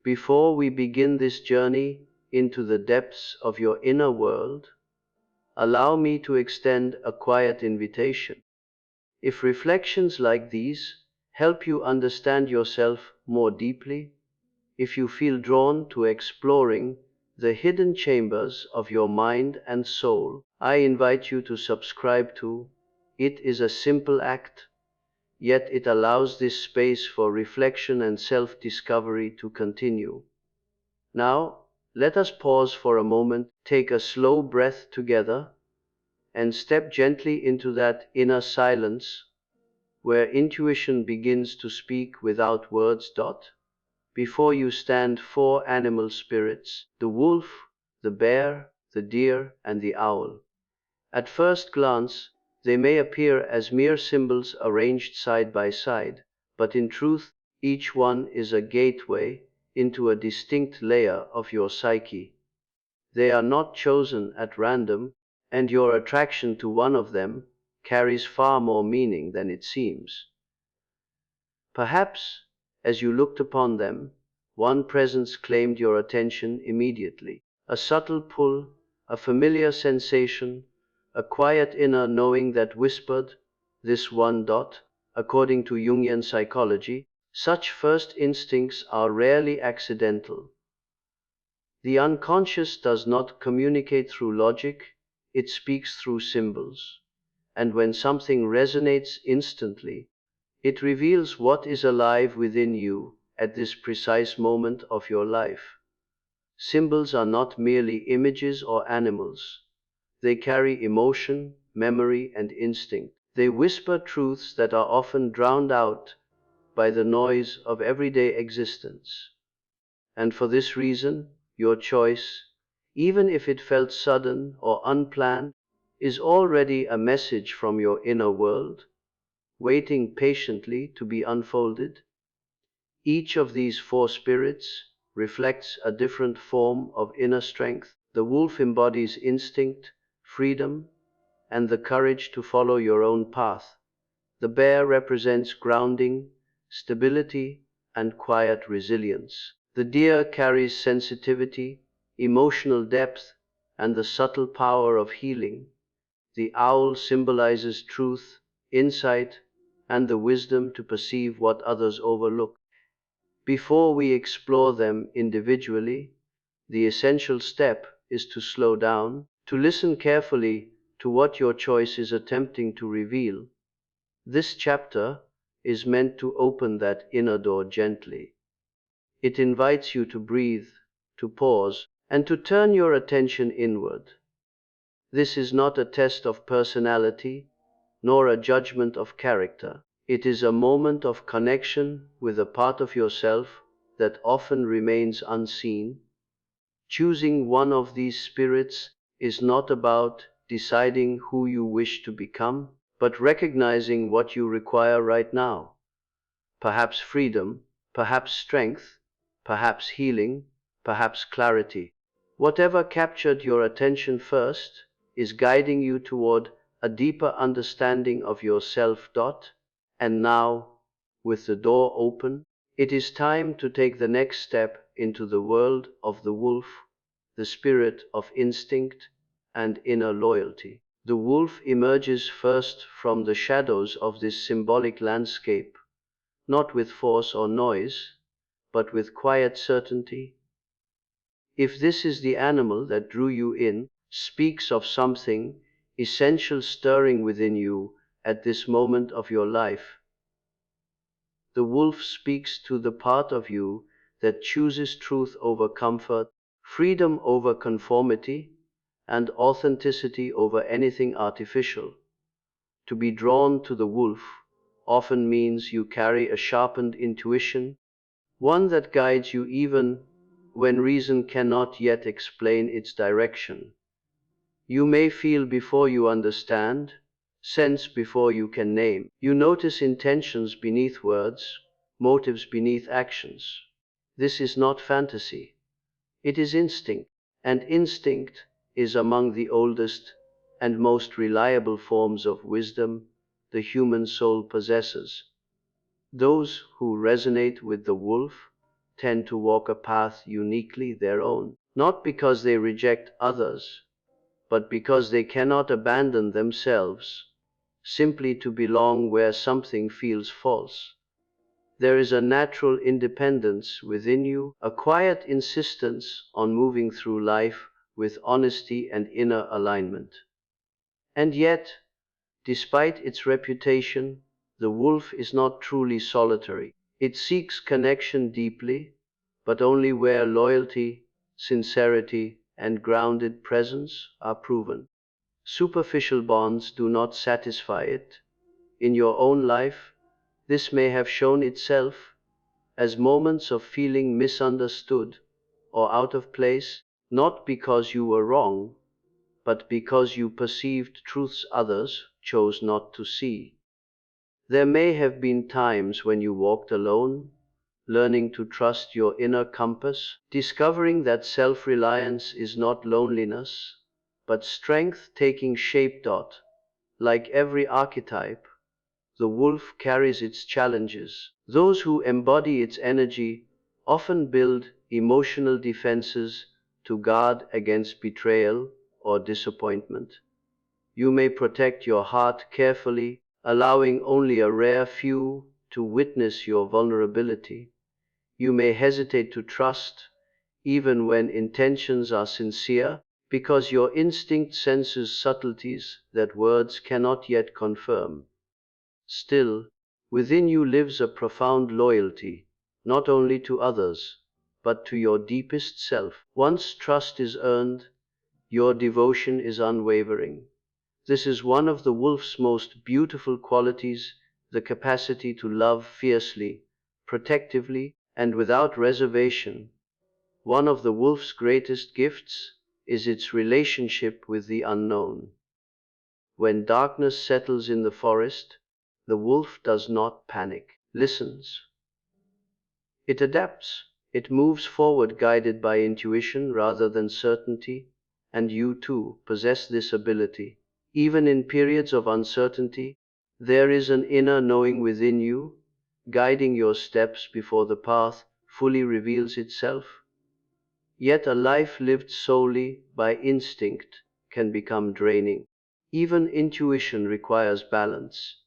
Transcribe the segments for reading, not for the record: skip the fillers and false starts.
Before we begin this journey into the depths of your inner world, allow me to extend a quiet invitation. If reflections like these help you understand yourself more deeply, if you feel drawn to exploring the hidden chambers of your mind and soul, I invite you to subscribe to It is a Simple Act, yet it allows this space for reflection and self-discovery to continue. Now, let us pause for a moment, take a slow breath together, and step gently into that inner silence where intuition begins to speak without words. Before you stand four animal spirits: the wolf, the bear, the deer, and the owl. At first glance, they may appear as mere symbols arranged side by side, but in truth, each one is a gateway into a distinct layer of your psyche. They are not chosen at random, and your attraction to one of them carries far more meaning than it seems. Perhaps, as you looked upon them, one presence claimed your attention immediately. A subtle pull, a familiar sensation, a quiet inner knowing that whispered, "This one." According to Jungian psychology, such first instincts are rarely accidental. The unconscious does not communicate through logic, it speaks through symbols. And when something resonates instantly, it reveals what is alive within you at this precise moment of your life. Symbols are not merely images or animals. They carry emotion, memory, and instinct. They whisper truths that are often drowned out by the noise of everyday existence. And for this reason, your choice, even if it felt sudden or unplanned, is already a message from your inner world, waiting patiently to be unfolded. Each of these four spirits reflects a different form of inner strength. The wolf embodies instinct, freedom, and the courage to follow your own path. The bear represents grounding, stability, and quiet resilience. The deer carries sensitivity, emotional depth, and the subtle power of healing. The owl symbolizes truth, insight, and the wisdom to perceive what others overlook. Before we explore them individually, the essential step is to slow down, to listen carefully to what your choice is attempting to reveal. This chapter is meant to open that inner door gently. It invites you to breathe, to pause, and to turn your attention inward. This is not a test of personality, nor a judgment of character. It is a moment of connection with a part of yourself that often remains unseen. Choosing one of these spirits is not about deciding who you wish to become, but recognizing what you require right now. Perhaps freedom, perhaps strength, perhaps healing, perhaps clarity. Whatever captured your attention first is guiding you toward a deeper understanding of yourself. And now, with the door open, it is time to take the next step into the world of the wolf, the spirit of instinct and inner loyalty. The wolf emerges first from the shadows of this symbolic landscape, not with force or noise, but with quiet certainty. If this is the animal that drew you in, speaks of something essential stirring within you at this moment of your life. The wolf speaks to the part of you that chooses truth over comfort, freedom over conformity, and authenticity over anything artificial. To be drawn to the wolf often means you carry a sharpened intuition, one that guides you even when reason cannot yet explain its direction. You may feel before you understand, sense before you can name. You notice intentions beneath words, motives beneath actions. This is not fantasy. It is instinct, and instinct is among the oldest and most reliable forms of wisdom the human soul possesses. Those who resonate with the wolf tend to walk a path uniquely their own, not because they reject others, but because they cannot abandon themselves simply to belong where something feels false. There is a natural independence within you, a quiet insistence on moving through life with honesty and inner alignment. And yet, despite its reputation, the wolf is not truly solitary. It seeks connection deeply, but only where loyalty, sincerity, and grounded presence are proven. Superficial bonds do not satisfy it. In your own life, this may have shown itself as moments of feeling misunderstood or out of place, not because you were wrong, but because you perceived truths others chose not to see. There may have been times when you walked alone, learning to trust your inner compass, discovering that self-reliance is not loneliness, but strength taking shape. Like every archetype, the wolf carries its challenges. Those who embody its energy often build emotional defenses to guard against betrayal or disappointment. You may protect your heart carefully, allowing only a rare few to witness your vulnerability. You may hesitate to trust, even when intentions are sincere, because your instinct senses subtleties that words cannot yet confirm. Still, within you lives a profound loyalty, not only to others, but to your deepest self. Once trust is earned, your devotion is unwavering. This is one of the wolf's most beautiful qualities, the capacity to love fiercely, protectively, and without reservation. One of the wolf's greatest gifts is its relationship with the unknown. When darkness settles in the forest, the wolf does not panic, listens. It adapts. It moves forward guided by intuition rather than certainty, and you too possess this ability. Even in periods of uncertainty, there is an inner knowing within you, guiding your steps before the path fully reveals itself. Yet a life lived solely by instinct can become draining. Even intuition requires balance.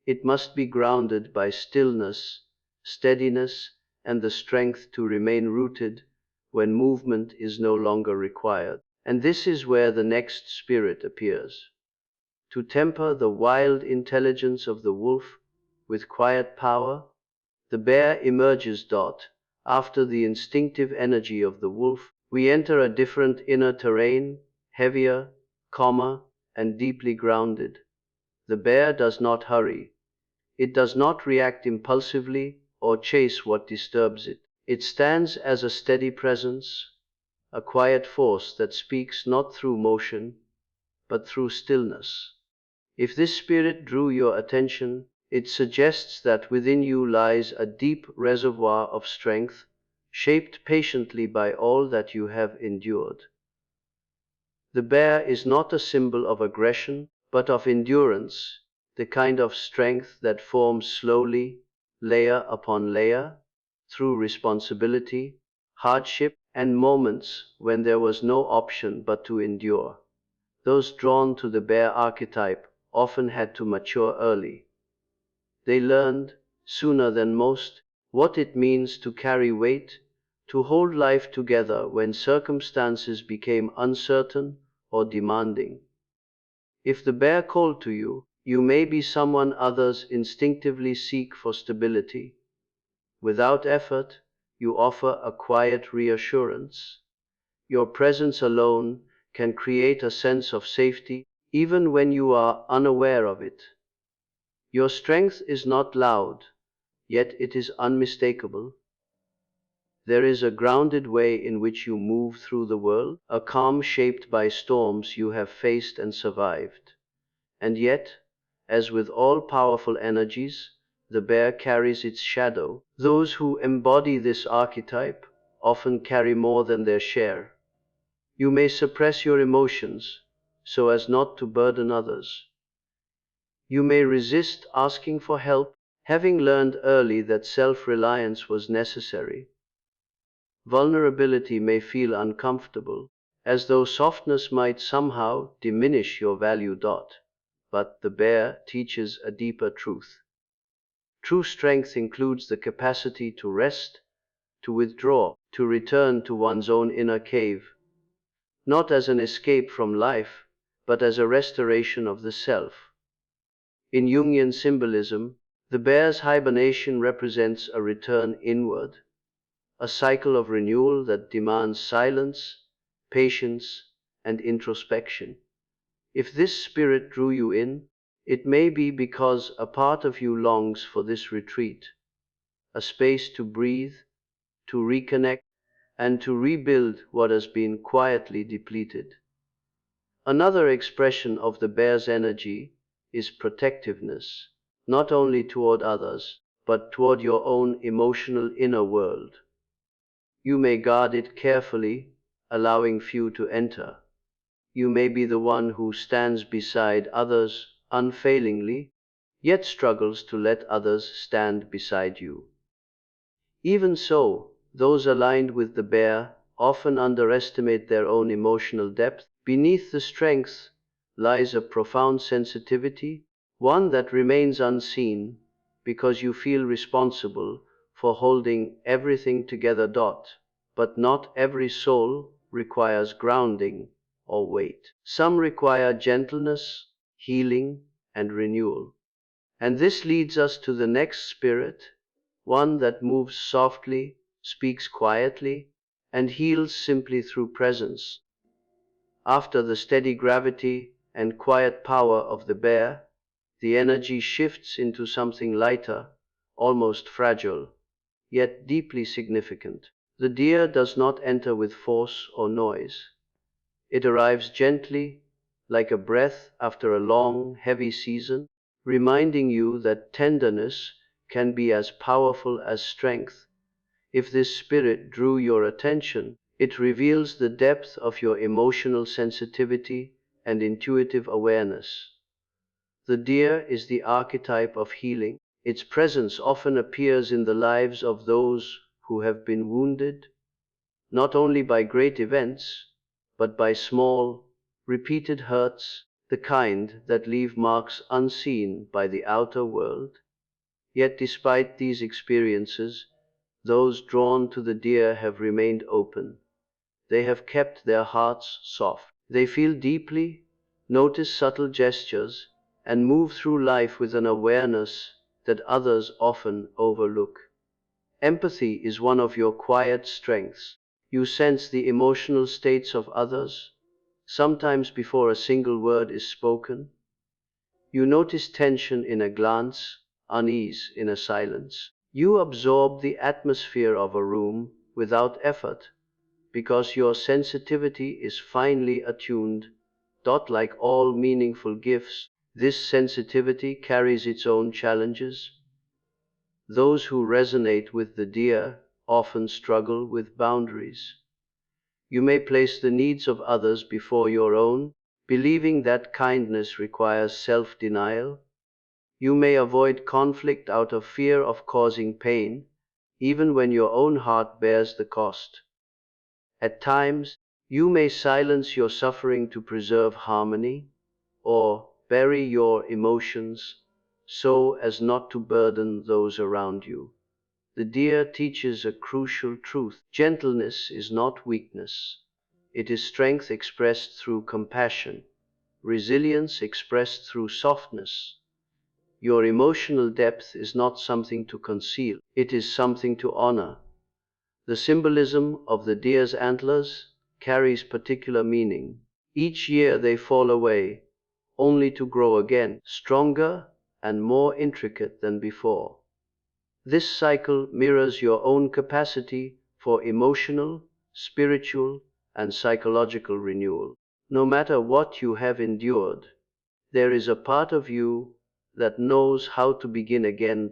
It must be grounded by stillness, steadiness, and the strength to remain rooted when movement is no longer required. And this is where the next spirit appears, to temper the wild intelligence of the wolf with quiet power. The bear emerges. After the instinctive energy of the wolf, we enter a different inner terrain, heavier, calmer, and deeply grounded. The bear does not hurry. It does not react impulsively or chase what disturbs it. It stands as a steady presence, a quiet force that speaks not through motion, but through stillness. If this spirit drew your attention, it suggests that within you lies a deep reservoir of strength, shaped patiently by all that you have endured. The bear is not a symbol of aggression, but of endurance, the kind of strength that forms slowly, layer upon layer, through responsibility, hardship, and moments when there was no option but to endure. Those drawn to the bear archetype often had to mature early. They learned, sooner than most, what it means to carry weight, to hold life together when circumstances became uncertain or demanding. If the bear called to you, you may be someone others instinctively seek for stability. Without effort, you offer a quiet reassurance. Your presence alone can create a sense of safety, even when you are unaware of it. Your strength is not loud, yet it is unmistakable. There is a grounded way in which you move through the world, a calm shaped by storms you have faced and survived. And yet, as with all powerful energies, the bear carries its shadow. Those who embody this archetype often carry more than their share. You may suppress your emotions so as not to burden others. You may resist asking for help, having learned early that self-reliance was necessary. Vulnerability may feel uncomfortable, as though softness might somehow diminish your value. But the bear teaches a deeper truth. True strength includes the capacity to rest, to withdraw, to return to one's own inner cave, not as an escape from life, but as a restoration of the self. In Jungian symbolism, the bear's hibernation represents a return inward, a cycle of renewal that demands silence, patience, and introspection. If this spirit drew you in, it may be because a part of you longs for this retreat, a space to breathe, to reconnect, and to rebuild what has been quietly depleted. Another expression of the bear's energy is protectiveness, not only toward others, but toward your own emotional inner world. You may guard it carefully, allowing few to enter. You may be the one who stands beside others unfailingly, yet struggles to let others stand beside you. Even so, those aligned with the bear often underestimate their own emotional depth. Beneath the strength lies a profound sensitivity, one that remains unseen because you feel responsible for holding everything together. But not every soul requires grounding or weight. Some require gentleness, healing, and renewal. And this leads us to the next spirit, one that moves softly, speaks quietly, and heals simply through presence. After the steady gravity and quiet power of the bear, the energy shifts into something lighter, almost fragile, yet deeply significant. The deer does not enter with force or noise. It arrives gently, like a breath after a long, heavy season, reminding you that tenderness can be as powerful as strength. If this spirit drew your attention, it reveals the depth of your emotional sensitivity and intuitive awareness. The deer is the archetype of healing. Its presence often appears in the lives of those who have been wounded, not only by great events, but by small, repeated hurts, the kind that leave marks unseen by the outer world. Yet despite these experiences, those drawn to the deer have remained open. They have kept their hearts soft. They feel deeply, notice subtle gestures, and move through life with an awareness that others often overlook. Empathy is one of your quiet strengths. You sense the emotional states of others, sometimes before a single word is spoken. You notice tension in a glance, unease in a silence. You absorb the atmosphere of a room without effort, because your sensitivity is finely attuned. Like all meaningful gifts, this sensitivity carries its own challenges. Those who resonate with the deer often struggle with boundaries. You may place the needs of others before your own, believing that kindness requires self-denial. You may avoid conflict out of fear of causing pain, even when your own heart bears the cost. At times, you may silence your suffering to preserve harmony, or bury your emotions so as not to burden those around you. The deer teaches a crucial truth. Gentleness is not weakness. It is strength expressed through compassion, resilience expressed through softness. Your emotional depth is not something to conceal. It is something to honor. The symbolism of the deer's antlers carries particular meaning. Each year they fall away, only to grow again, stronger and more intricate than before. This cycle mirrors your own capacity for emotional, spiritual, and psychological renewal. No matter what you have endured, there is a part of you that knows how to begin again.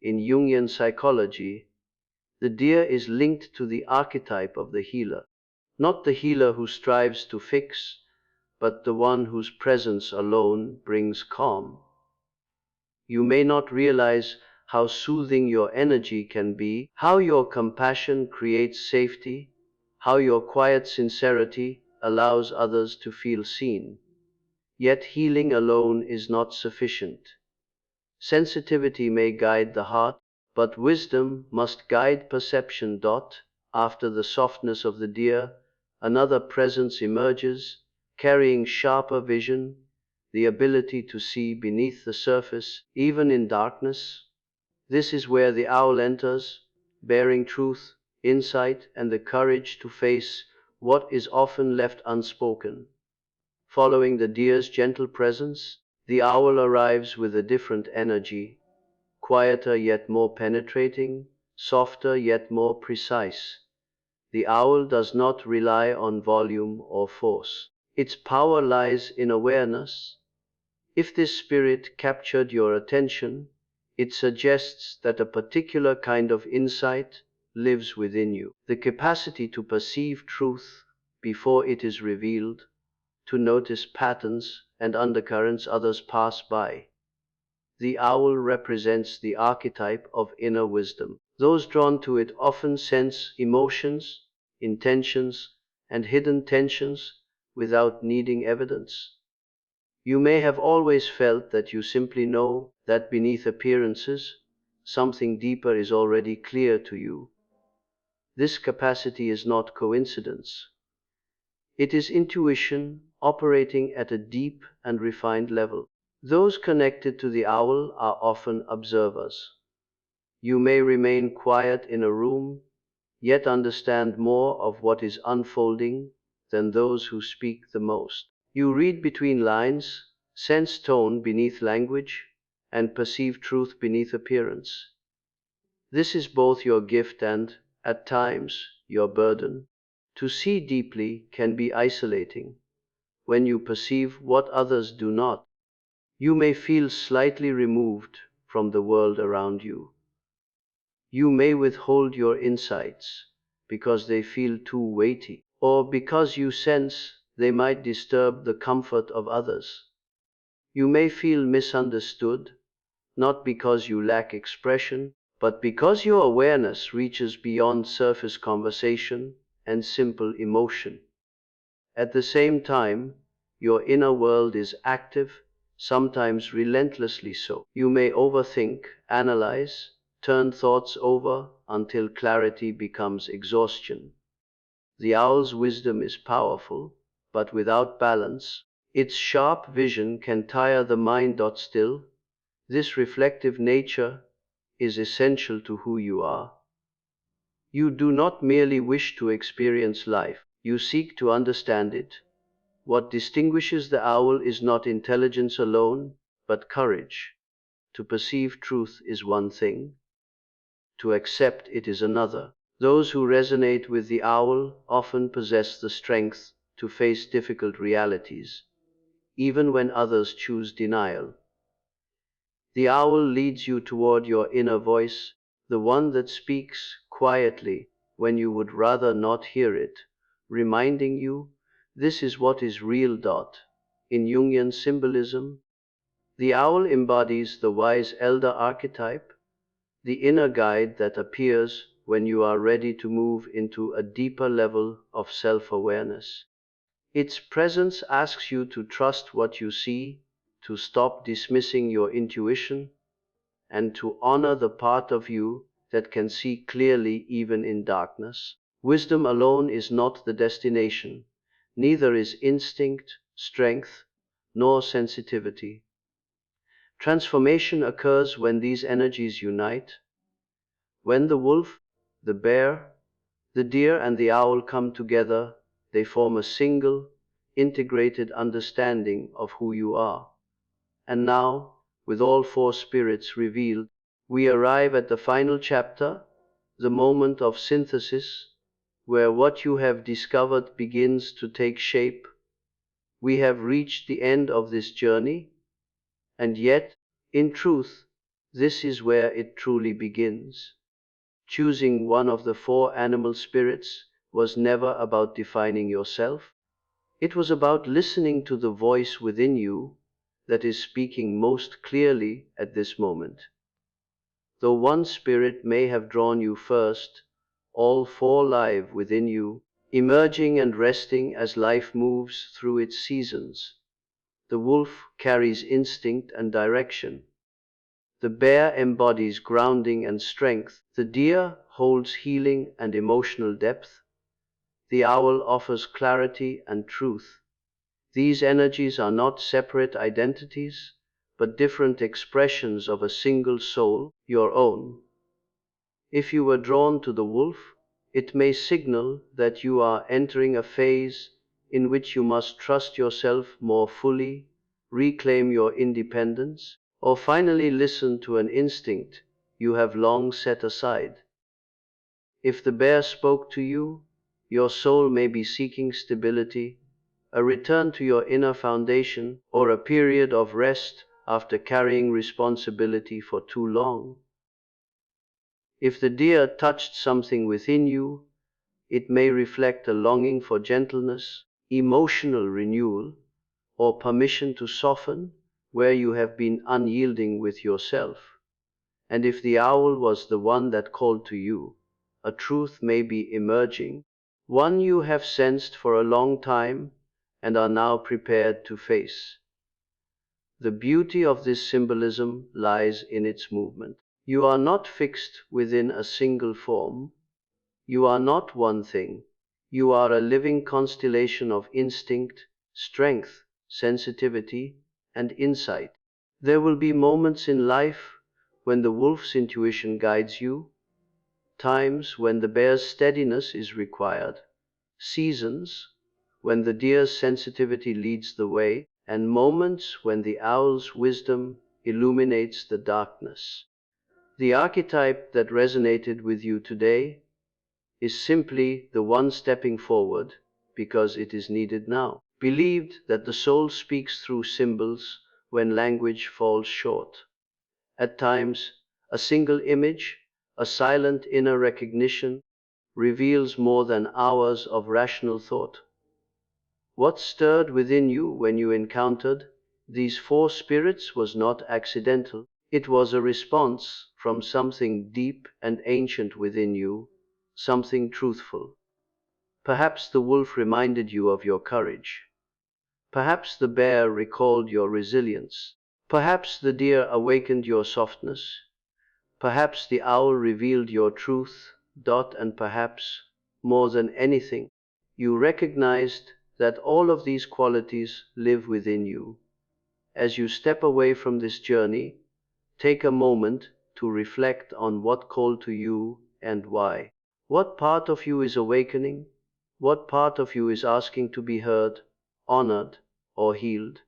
In Jungian psychology, the deer is linked to the archetype of the healer, not the healer who strives to fix, but the one whose presence alone brings calm. You may not realize how soothing your energy can be, how your compassion creates safety, how your quiet sincerity allows others to feel seen. Yet healing alone is not sufficient. Sensitivity may guide the heart, but wisdom must guide perception. After the softness of the deer, another presence emerges, carrying sharper vision, the ability to see beneath the surface, even in darkness. This is where the owl enters, bearing truth, insight, and the courage to face what is often left unspoken. Following the deer's gentle presence, the owl arrives with a different energy, quieter yet more penetrating, softer yet more precise. The owl does not rely on volume or force. Its power lies in awareness. If this spirit captured your attention, it suggests that a particular kind of insight lives within you. The capacity to perceive truth before it is revealed, to notice patterns and undercurrents others pass by. The owl represents the archetype of inner wisdom. Those drawn to it often sense emotions, intentions, and hidden tensions without needing evidence. You may have always felt that you simply know that beneath appearances, something deeper is already clear to you. This capacity is not coincidence. It is intuition operating at a deep and refined level. Those connected to the owl are often observers. You may remain quiet in a room, yet understand more of what is unfolding than those who speak the most. You read between lines, sense tone beneath language, and perceive truth beneath appearance. This is both your gift and, at times, your burden. To see deeply can be isolating. When you perceive what others do not, you may feel slightly removed from the world around you. You may withhold your insights because they feel too weighty, or because you sense they might disturb the comfort of others. You may feel misunderstood, not because you lack expression, but because your awareness reaches beyond surface conversation and simple emotion. At the same time, your inner world is active, sometimes relentlessly so. You may overthink, analyze, turn thoughts over until clarity becomes exhaustion. The owl's wisdom is powerful, but without balance, its sharp vision can tire the mind. Still, this reflective nature is essential to who you are. You do not merely wish to experience life, you seek to understand it. What distinguishes the owl is not intelligence alone, but courage. To perceive truth is one thing, to accept it is another. Those who resonate with the owl often possess the strength to face difficult realities, even when others choose denial. The owl leads you toward your inner voice, the one that speaks quietly when you would rather not hear it, reminding you this is what is real. In Jungian symbolism, the owl embodies the wise elder archetype, the inner guide that appears when you are ready to move into a deeper level of self-awareness. Its presence asks you to trust what you see, to stop dismissing your intuition, and to honor the part of you that can see clearly even in darkness. Wisdom alone is not the destination, neither is instinct, strength, nor sensitivity. Transformation occurs when these energies unite. When the wolf, the bear, the deer, and the owl come together, they form a single, integrated understanding of who you are. And now, with all four spirits revealed, we arrive at the final chapter, the moment of synthesis, where what you have discovered begins to take shape. We have reached the end of this journey, and yet, in truth, this is where it truly begins. Choosing one of the four animal spirits was never about defining yourself. It was about listening to the voice within you that is speaking most clearly at this moment. Though one spirit may have drawn you first, all four live within you, emerging and resting as life moves through its seasons. The wolf carries instinct and direction. The bear embodies grounding and strength. The deer holds healing and emotional depth. The owl offers clarity and truth. These energies are not separate identities, but different expressions of a single soul, your own. If you were drawn to the wolf, it may signal that you are entering a phase in which you must trust yourself more fully, reclaim your independence, or finally listen to an instinct you have long set aside. If the bear spoke to you, your soul may be seeking stability, a return to your inner foundation, or a period of rest after carrying responsibility for too long. If the deer touched something within you, it may reflect a longing for gentleness, emotional renewal, or permission to soften where you have been unyielding with yourself. And if the owl was the one that called to you, a truth may be emerging, one you have sensed for a long time and are now prepared to face. The beauty of this symbolism lies in its movement. You are not fixed within a single form. You are not one thing. You are a living constellation of instinct, strength, sensitivity, and insight. There will be moments in life when the wolf's intuition guides you, times when the bear's steadiness is required, seasons when the deer's sensitivity leads the way, and moments when the owl's wisdom illuminates the darkness. The archetype that resonated with you today is simply the one stepping forward because it is needed now. Believed that the soul speaks through symbols when language falls short. At times, a single image, a silent inner recognition, reveals more than hours of rational thought. What stirred within you when you encountered these four spirits was not accidental. It was a response from something deep and ancient within you, something truthful. Perhaps the wolf reminded you of your courage. Perhaps the bear recalled your resilience. Perhaps the deer awakened your softness. Perhaps the owl revealed your truth, and perhaps, more than anything, you recognized that all of these qualities live within you. As you step away from this journey, take a moment to reflect on what called to you and why. What part of you is awakening? What part of you is asking to be heard, honored, or healed?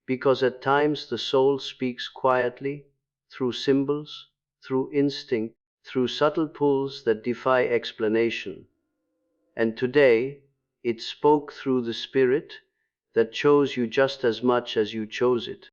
Because at times the soul speaks quietly, through symbols, through instinct, through subtle pulls that defy explanation. And today, it spoke through the spirit that chose you just as much as you chose it.